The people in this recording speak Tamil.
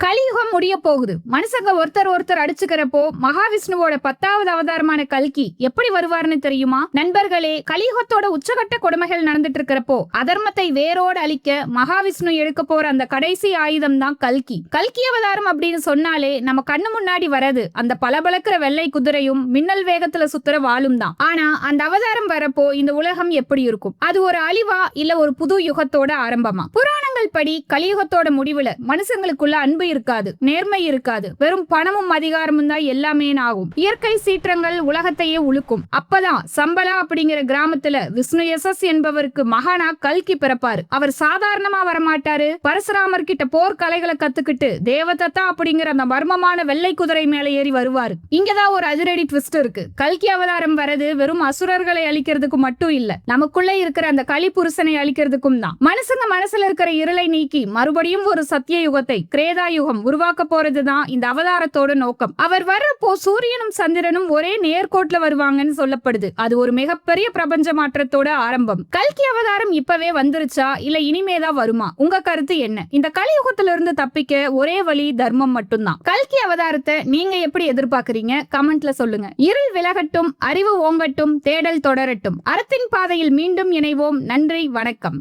கலியுகம் முடிய போகுது. மனுஷங்க ஒருத்தர் அடிச்சுக்கிறப்போ மகாவிஷ்ணுவோட 10வது அவதாரமான கல்கி எப்படி வருவார்னு தெரியுமா? நண்பர்களே, கலியுகத்தோட உச்சகட்ட கொடுமைகள் நடந்துட்டு இருக்கிறப்போ அதர்மத்தை வேரோடு அழிக்க மகாவிஷ்ணு எடுக்க போற அந்த கடைசி ஆயுதம் தான் கல்கி. கல்கி அவதாரம் அப்படின்னு சொன்னாலே நம்ம கண்ணு முன்னாடி வரது அந்த பளபளக்கிற வெள்ளை குதிரையும் மின்னல் வேகத்துல சுத்துற வாளும் தான். ஆனா அந்த அவதாரம் வரப்போ இந்த உலகம் எப்படி இருக்கும்? அது ஒரு அழிவா இல்ல ஒரு புது யுகத்தோட ஆரம்பமா? புராணங்கள் படி கலியுகத்தோட முடிவுல மனுஷங்களுக்குள்ள அன்பு இருக்காது, நேர்மை இருக்காது, வெறும் பணமும் அதிகாரமும் தான் எல்லாமே ஆகும். இயற்கை சீற்றங்கள் உலகத்தையே உழுக்கும். அப்பதான் சம்பலா அப்படிங்கிற கிராமத்துல விஷ்ணு யசஸ் என்பவருக்கு மகானா கல்கி பிறப்பாரு. அவர் சாதாரணமா வரமாட்டாரு. பரசுராமர் கிட்ட போர் கலைகளை கத்துக்கிட்டு தேவதத்தா அப்படிங்கிற அந்த மர்மமான வெள்ளை குதிரை மேல ஏறி வருவாரு. இங்கதான் ஒரு அதிரடி ட்விஸ்ட் இருக்கு. கல்கி அவதாரம் வரது வெறும் அசுரர்களை அழிக்கிறதுக்கு மட்டும் இல்ல, நமக்குள்ள இருக்கிற அந்த கலி புருஷனை அழிக்கிறதுக்கும் தான். மனுஷங்க மனசுல இருக்கிற இருளை நீக்கி மறுபடியும் ஒரு சத்திய யுகத்தை கிரேதா யுகம் உருவாக்க போறதுதான் இந்த அவதாரத்தோட நோக்கம். அவர் வர்றப்போ சூரியனும் சந்திரனும் ஒரே நேர்கோட்ல வருவாங்கன்னு சொல்லப்படுது. அது ஒரு மிகப்பெரிய பிரபஞ்ச மாற்றத்தோட ஆரம்பம். கல்கி அவதாரம் இப்பவே வந்துருச்சா இல்ல இனிமேதான் வருமா? உங்க கருத்து என்ன? இந்த கலியுகத்துல இருந்து தப்பிக்க ஒரே வழி தர்மம் மட்டும்தான். கல்கி அவதாரத்தை நீங்க எப்படி எதிர்பார்க்கறீங்க? கமெண்ட்ல சொல்லுங்க. இருள் விலகட்டும், அறிவு ஓங்கட்டும், தேடல் தொடரட்டும். அறத்தின் பாதையில் மீண்டும் இணைவோம். நன்றி, வணக்கம்.